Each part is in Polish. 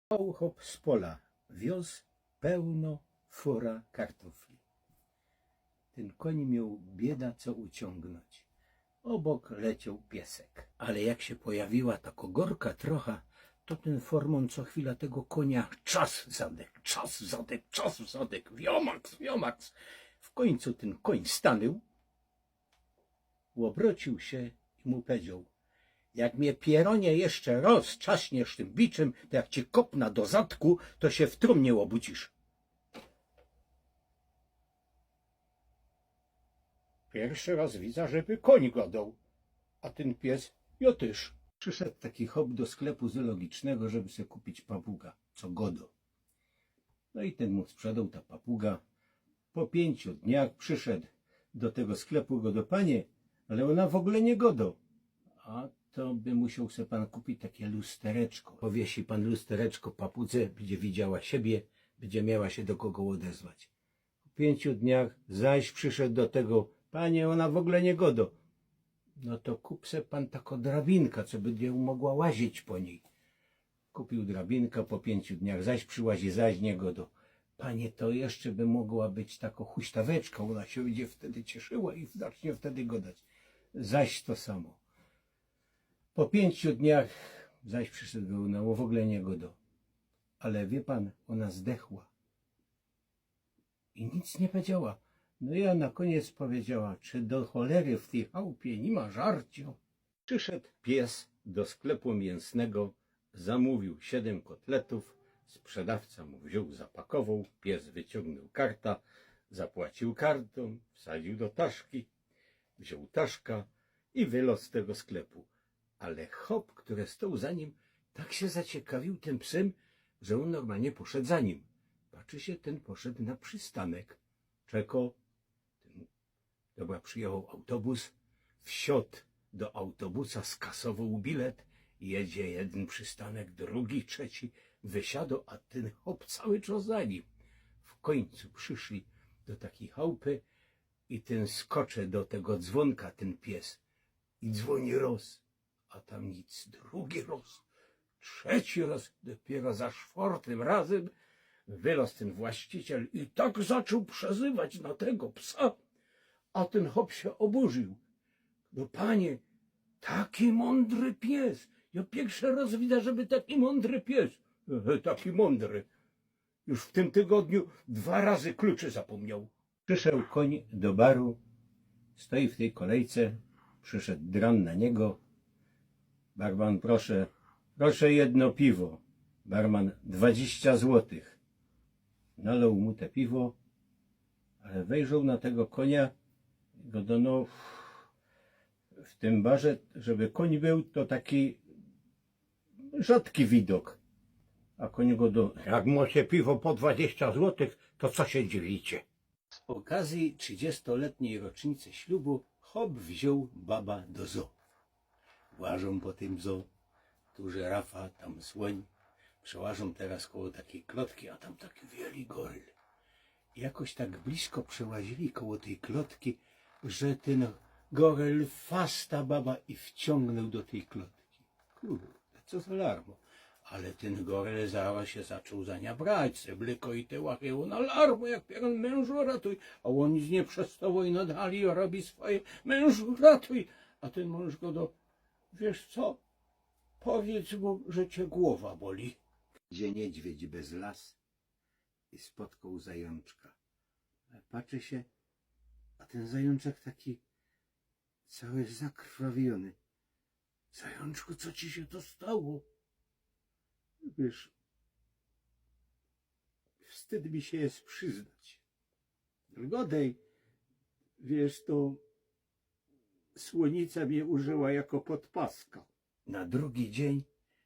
Chłop z pola wiózł pełno fura kartofli. Ten koń miał bieda co uciągnąć. Obok leciał piesek. Ale jak się pojawiła ta kogorka trochę, to ten formon co chwila tego konia czas zadek, czas zadek, czas zadek, wiomaks, wiomaks. W końcu ten koń stanął, obrócił się i mu powiedział: jak mnie pieronie jeszcze raz czaśniesz tym biczem, to jak ci kopna do zadku, to się w trumnie obudzisz. Pierwszy raz widzę, żeby koń godał, a ten pies ja też. Przyszedł taki chłop do sklepu zoologicznego, żeby sobie kupić papuga, co godo. No i ten mu sprzedał ta papuga. Po 5 dniach przyszedł do tego sklepu, godo: panie, ale ona w ogóle nie godo. A to by musiał sobie pan kupić takie lustereczko. Powiesi pan lustereczko papudze, będzie widziała siebie, będzie miała się do kogo odezwać. Po 5 dniach zaś przyszedł do tego: panie, ona w ogóle nie godo. No to kup se pan taką drabinkę, co będzie mogła łazić po niej. Kupił drabinkę, po 5 dniach zaś przyłazi, zaś nie godo. Panie, to jeszcze by mogła być taka huśtaweczka, ona się będzie wtedy cieszyła i zacznie wtedy godać. Zaś to samo. Po 5 dniach zaś przyszedł, ona w ogóle nie godo. Ale wie pan, ona zdechła. I nic nie powiedziała. No ja na koniec powiedziała: czy do cholery w tej chałupie nie ma żarcia? Przyszedł pies do sklepu mięsnego, zamówił 7 kotletów, sprzedawca mu wziął, zapakował, pies wyciągnął karta, zapłacił kartą, wsadził do taszki, wziął taszka i wylazł z tego sklepu. Ale chłop, który stał za nim, tak się zaciekawił tym psem, że on normalnie poszedł za nim. Patrzy się, ten poszedł na przystanek. Czekał. Dobra, przyjechał autobus, wsiadł do autobusa, skasował bilet, jedzie jeden przystanek, drugi, trzeci, wysiadł, a ten chłop cały czas za nim. W końcu przyszli do takiej chałupy i ten skoczy do tego dzwonka, ten pies, i dzwoni raz, a tam nic, drugi raz, trzeci raz, dopiero za 4. razem wylazł ten właściciel i tak zaczął przezywać na tego psa, a ten chłop się oburzył. No panie, taki mądry pies. Ja pierwszy raz widzę, żeby taki mądry pies. Taki mądry. Już w tym tygodniu 2 razy kluczy zapomniał. Przyszedł koń do baru, stoi w tej kolejce, przyszedł dran na niego. Barman: proszę, proszę jedno piwo. Barman: 20 złotych. Nalał mu te piwo, ale wejrzał na tego konia. No, w tym barze, żeby koń był, to taki rzadki widok. A koń go do: jak macie piwo po 20 złotych, to co się dziwicie? Z okazji 30-letniej rocznicy ślubu chłop wziął baba do zoo. Łażą po tym zoo, tu żyrafa, tam słoń. Przełażą teraz koło takiej klotki, a tam taki wielki goryl. Jakoś tak blisko przełazili koło tej klotki, że ten goryl fasta baba i wciągnął do tej klotki. Kurde, co za larmo. Ale ten goryl zaraz się zaczął za nią brać, seblyko i te łacheło na larmo, jak pierdol: mężu ratuj. A on nic nie przestało i nadali, robi swoje: mężu ratuj. A ten mąż go do: wiesz co, powiedz mu, że cię głowa boli. Idzie niedźwiedź bez las i spotkał zajączka. Patrzy się, a ten zajączek taki cały zakrwawiony. Zajączku, co ci się to stało? Wiesz, wstyd mi się jest przyznać. Godej, wiesz, to słonica mnie użyła jako podpaska. Na drugi dzień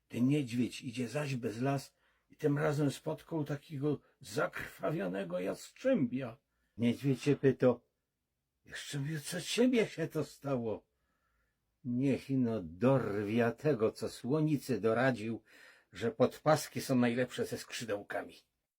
ten niedźwiedź idzie zaś bez las i tym razem spotkał takiego zakrwawionego jastrzębia. Niedźwiedź się pyta: jeszcze co ciebie się to stało? Niech ino dorwia tego, co słonicy doradził, że podpaski są najlepsze ze skrzydełkami.